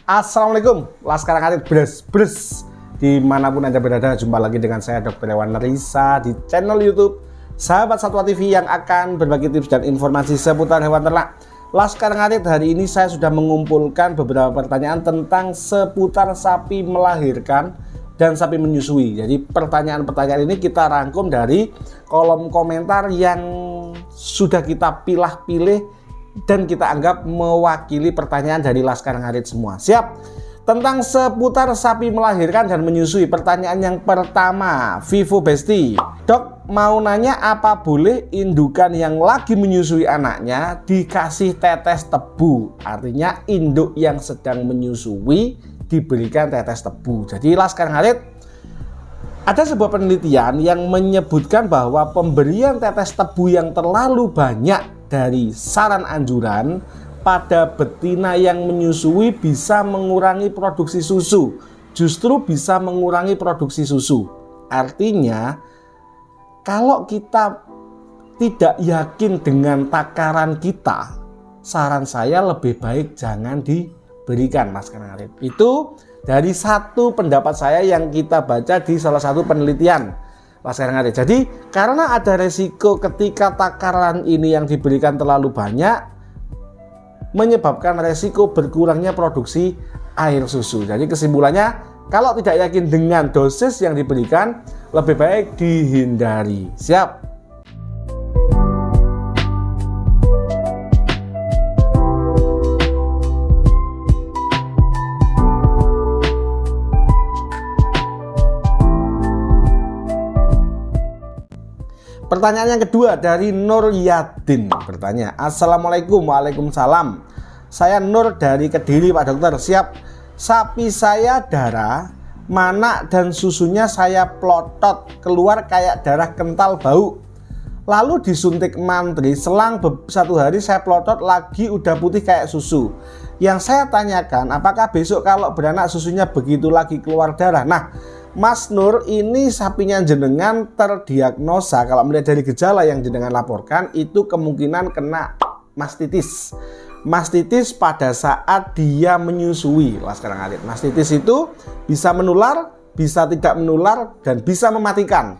Assalamualaikum, Laskar Ngarit Bres. Dimanapun Anda berada, jumpa lagi dengan saya Dr. Hewan Risa di channel YouTube Sahabat Satwa TV yang akan berbagi tips dan informasi seputar hewan ternak. Laskar Ngarit hari ini saya sudah mengumpulkan beberapa pertanyaan tentang seputar sapi melahirkan dan sapi menyusui. Jadi pertanyaan-pertanyaan ini kita rangkum dari kolom komentar yang sudah kita pilih-pilih dan kita anggap mewakili pertanyaan dari Laskar Ngarit semua. Siap? Tentang seputar sapi melahirkan dan menyusui. Pertanyaan yang pertama, Vivo Besti. Dok, mau nanya apa boleh indukan yang lagi menyusui anaknya dikasih tetes tebu? Artinya induk yang sedang menyusui diberikan tetes tebu. Jadi Laskar Ngarit, ada sebuah penelitian yang menyebutkan bahwa pemberian tetes tebu yang terlalu banyak dari saran anjuran pada betina yang menyusui bisa mengurangi produksi susu. Justru bisa mengurangi produksi susu. Artinya, kalau kita tidak yakin dengan takaran kita, saran saya lebih baik jangan diberikan, Laskar Ngarit. Itu dari satu pendapat saya yang kita baca di salah satu penelitian Laskar Ngarit. Jadi karena ada resiko ketika takaran ini yang diberikan terlalu banyak, menyebabkan resiko berkurangnya produksi air susu. Jadi kesimpulannya, kalau tidak yakin dengan dosis yang diberikan, lebih baik dihindari. Siap? Pertanyaan yang kedua dari Nur Yadin bertanya, Assalamualaikum. Waalaikumsalam. Saya Nur dari Kediri, Pak Dokter. Siap. Sapi saya darah, manak dan susunya saya plotot, keluar kayak darah kental bau. Lalu disuntik mantri, selang satu hari saya plotot lagi udah putih kayak susu. Yang saya tanyakan, apakah besok kalau beranak susunya begitu lagi keluar darah? Nah, Mas Nur, ini sapinya jenengan terdiagnosa, kalau melihat dari gejala yang jenengan laporkan, itu kemungkinan kena mastitis. Mastitis pada saat dia menyusui, Laskar Ngarit. Mastitis itu bisa menular, bisa tidak menular, dan bisa mematikan.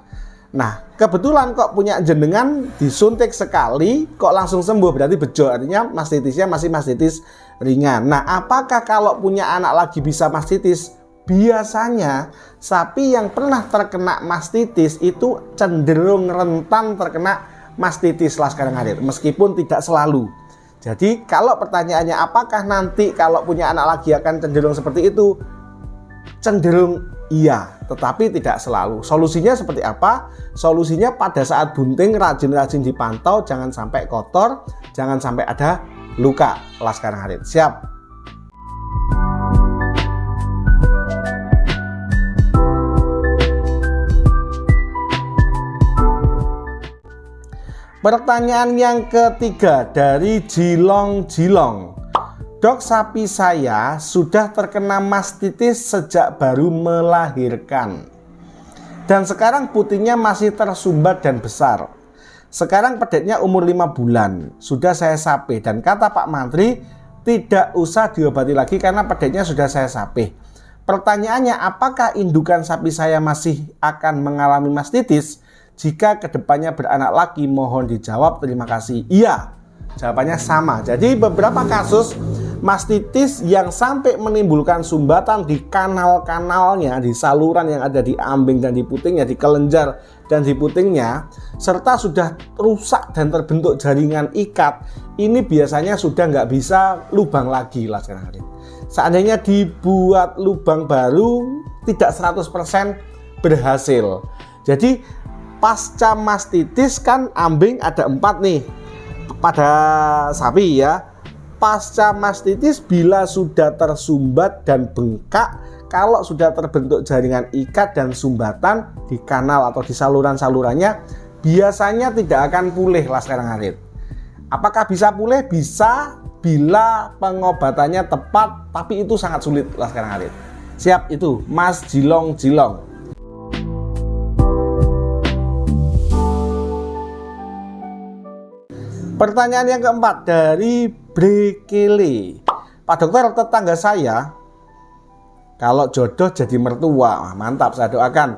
Nah, kebetulan kok punya jenengan disuntik sekali, kok langsung sembuh, berarti bejo, artinya mastitisnya masih mastitis ringan. Nah, apakah kalau punya anak lagi bisa mastitis? Biasanya sapi yang pernah terkena mastitis itu cenderung rentan terkena mastitis, Laskar Ngarit, meskipun tidak selalu. Jadi kalau pertanyaannya apakah nanti kalau punya anak lagi akan cenderung seperti itu? Cenderung iya, tetapi tidak selalu. Solusinya seperti apa? Solusinya pada saat bunting rajin-rajin dipantau, jangan sampai kotor, jangan sampai ada luka, Laskar Ngarit. Siap? Pertanyaan yang ketiga dari Jilong. Dok, sapi saya sudah terkena mastitis sejak baru melahirkan. Dan sekarang putingnya masih tersumbat dan besar. Sekarang pedetnya umur 5 bulan. Sudah saya sape dan kata Pak Mantri tidak usah diobati lagi karena pedetnya sudah saya sape. Pertanyaannya, apakah indukan sapi saya masih akan mengalami mastitis? Jika kedepannya beranak lagi, mohon dijawab, terima kasih. Iya, jawabannya sama. Jadi beberapa kasus mastitis yang sampai menimbulkan sumbatan di kanal-kanalnya, di saluran yang ada di ambing dan di putingnya, di kelenjar dan di putingnya, serta sudah rusak dan terbentuk jaringan ikat, ini biasanya sudah nggak bisa lubang lagi, Laskar Ngarit. Seandainya dibuat lubang baru, tidak 100% berhasil. Jadi pasca mastitis kan ambing ada 4 nih pada sapi ya. Pasca mastitis bila sudah tersumbat dan bengkak, kalau sudah terbentuk jaringan ikat dan sumbatan di kanal atau di saluran-salurannya, biasanya tidak akan pulih, Laskar Ngarit. Apakah bisa pulih? Bisa bila pengobatannya tepat, tapi itu sangat sulit, Laskar Ngarit. Siap itu, Mas Jilong. Pertanyaan yang keempat dari Brekele. Pak Dokter, tetangga saya Kalau jodoh jadi mertua. Wah, mantap, saya doakan.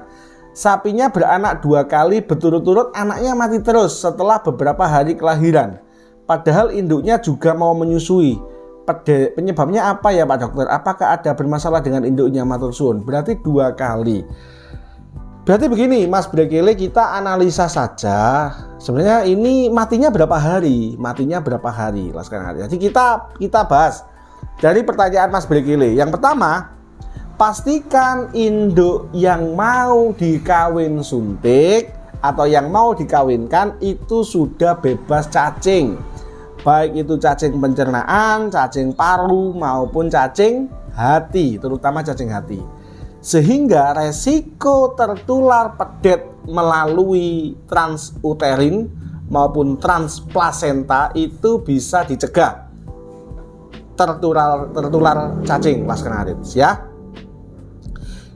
Sapinya beranak 2 kali berturut-turut, anaknya mati terus setelah beberapa hari kelahiran. Padahal induknya juga mau menyusui. Penyebabnya apa ya Pak Dokter? Apakah ada bermasalah dengan induknya, matur suwun? Berarti 2 kali. Berarti begini Mas Brekele, kita analisa saja. Sebenarnya ini matinya berapa hari? Matinya berapa hari? Jadi kita bahas dari pertanyaan Mas Brekele. Yang pertama, pastikan induk yang mau dikawin suntik atau yang mau dikawinkan itu sudah bebas cacing. Baik itu cacing pencernaan, cacing paru maupun cacing hati, terutama cacing hati. Sehingga resiko tertular pedet melalui transuterin maupun transplasenta itu bisa dicegah. Tertular cacing laskar ngarit ya.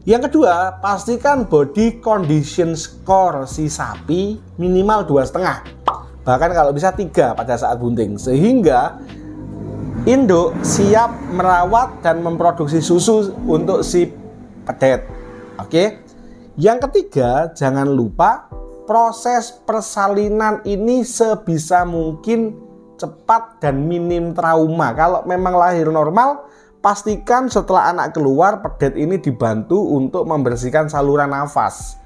Yang kedua, pastikan body condition score si sapi minimal 2,5, bahkan kalau bisa 3 pada saat bunting, sehingga induk siap merawat dan memproduksi susu untuk si pedet. Oke. Yang ketiga, jangan lupa proses persalinan ini sebisa mungkin cepat dan minim trauma. Kalau memang lahir normal, pastikan setelah anak keluar, pedet ini dibantu untuk membersihkan saluran nafas.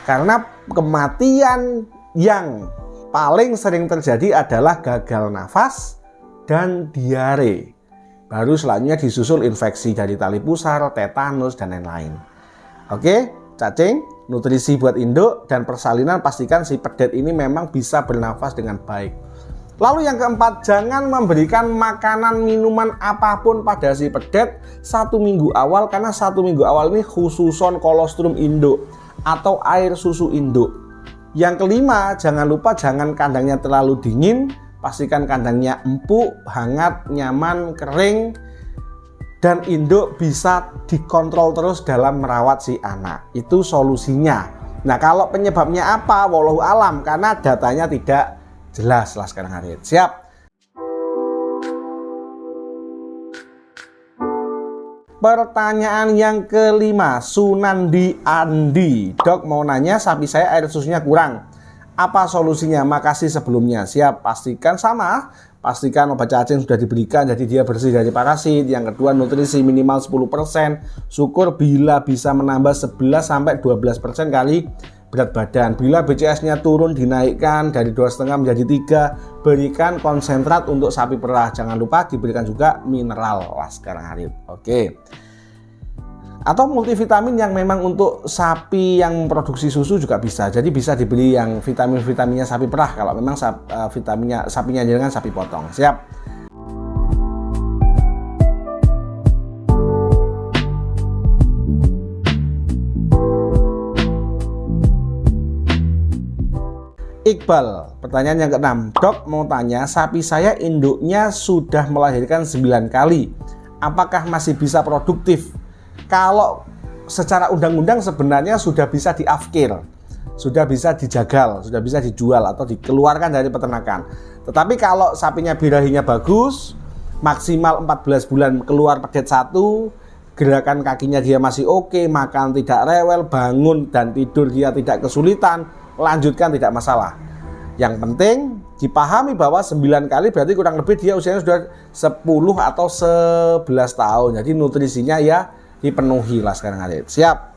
Karena kematian yang paling sering terjadi adalah gagal nafas dan diare. Baru selanjutnya disusul infeksi dari tali pusar, tetanus, dan lain-lain. Oke, cacing, nutrisi buat induk, dan persalinan pastikan si pedet ini memang bisa bernafas dengan baik. Lalu yang keempat, jangan memberikan makanan minuman apapun pada si pedet 1 minggu awal, karena 1 minggu awal ini khususon kolostrum induk atau air susu induk. Yang kelima, jangan lupa jangan kandangnya terlalu dingin, pastikan kandangnya empuk, hangat, nyaman, kering, dan induk bisa dikontrol terus dalam merawat si anak. Itu solusinya. Nah, kalau penyebabnya apa? Wallahu alam, karena datanya tidak jelas lah sekarang hari. Siap. Pertanyaan yang kelima, Sunandi Andi. Dok, mau nanya sapi saya air susunya kurang. Apa solusinya? Makasih sebelumnya. Siap, pastikan sama. Pastikan obat cacing sudah diberikan jadi dia bersih dari parasit. Yang kedua, nutrisi minimal 10%. Syukur bila bisa menambah 11-12% kali berat badan. Bila BCS-nya turun, dinaikkan dari 2,5 menjadi 3. Berikan konsentrat untuk sapi perah. Jangan lupa diberikan juga mineral lah sekarang hari. Oke. Atau multivitamin yang memang untuk sapi yang memproduksi susu juga bisa. Jadi bisa dibeli yang vitaminnya sapi perah kalau memang vitaminnya sapinya dengan sapi potong. Siap. Iqbal, pertanyaan yang ke-6. Dok, mau tanya, sapi saya induknya sudah melahirkan 9 kali. Apakah masih bisa produktif? Kalau secara undang-undang sebenarnya sudah bisa diafkir, sudah bisa dijagal, sudah bisa dijual atau dikeluarkan dari peternakan. Tetapi kalau sapinya birahinya bagus, maksimal 14 bulan keluar pedet 1, gerakan kakinya dia masih oke, makan tidak rewel, bangun dan tidur dia tidak kesulitan, lanjutkan tidak masalah. Yang penting dipahami bahwa 9 kali berarti kurang lebih dia usianya sudah 10 atau 11 tahun. Jadi nutrisinya ya dipenuhi lah sekarang hari. Siap.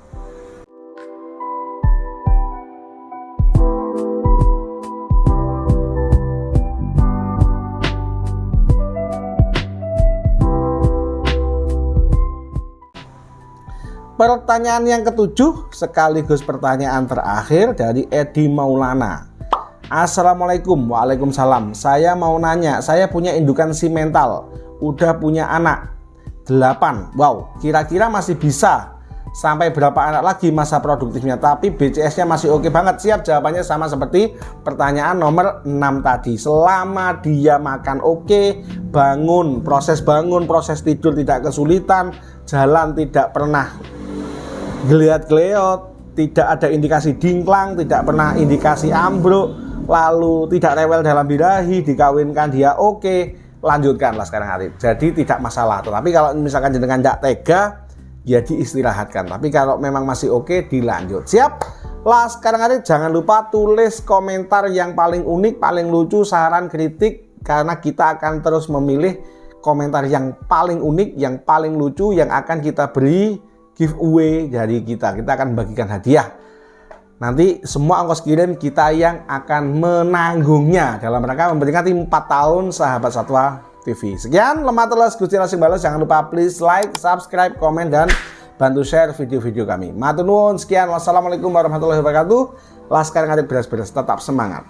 Pertanyaan yang ke-7 sekaligus pertanyaan terakhir dari Edi Maulana. Assalamualaikum. Waalaikumsalam. Saya mau nanya, saya punya indukan simental, udah punya anak 8. Wow, kira-kira masih bisa sampai berapa anak lagi masa produktifnya, tapi BCS-nya masih oke banget. Siap, jawabannya sama seperti pertanyaan nomor 6 tadi. Selama dia makan oke, proses tidur tidak kesulitan, jalan tidak pernah geliat-geleot, tidak ada indikasi dingklang, tidak pernah indikasi ambruk, lalu tidak rewel dalam birahi, dikawinkan dia oke, lanjutkanlah sekarang hari. Jadi tidak masalah. Tetapi kalau misalkan jenengan tidak tega, ya diistirahatkan. Tapi kalau memang masih oke, dilanjut. Siap? Laskar Ngarit, jangan lupa tulis komentar yang paling unik, paling lucu, saran, kritik, karena kita akan terus memilih komentar yang paling unik, yang paling lucu, yang akan kita beri giveaway dari kita. Kita akan bagikan hadiah. Nanti semua ongkos kirim kita yang akan menanggungnya dalam rangka memperingati 4 tahun Sahabat Satwa TV. Sekian, lemah teles Gusti Lasing Balas. Jangan lupa please like, subscribe, komen, dan bantu share video-video kami. Matur nuwun, sekian. Wassalamualaikum warahmatullahi wabarakatuh. Laskar Ngarit beres-beres, tetap semangat.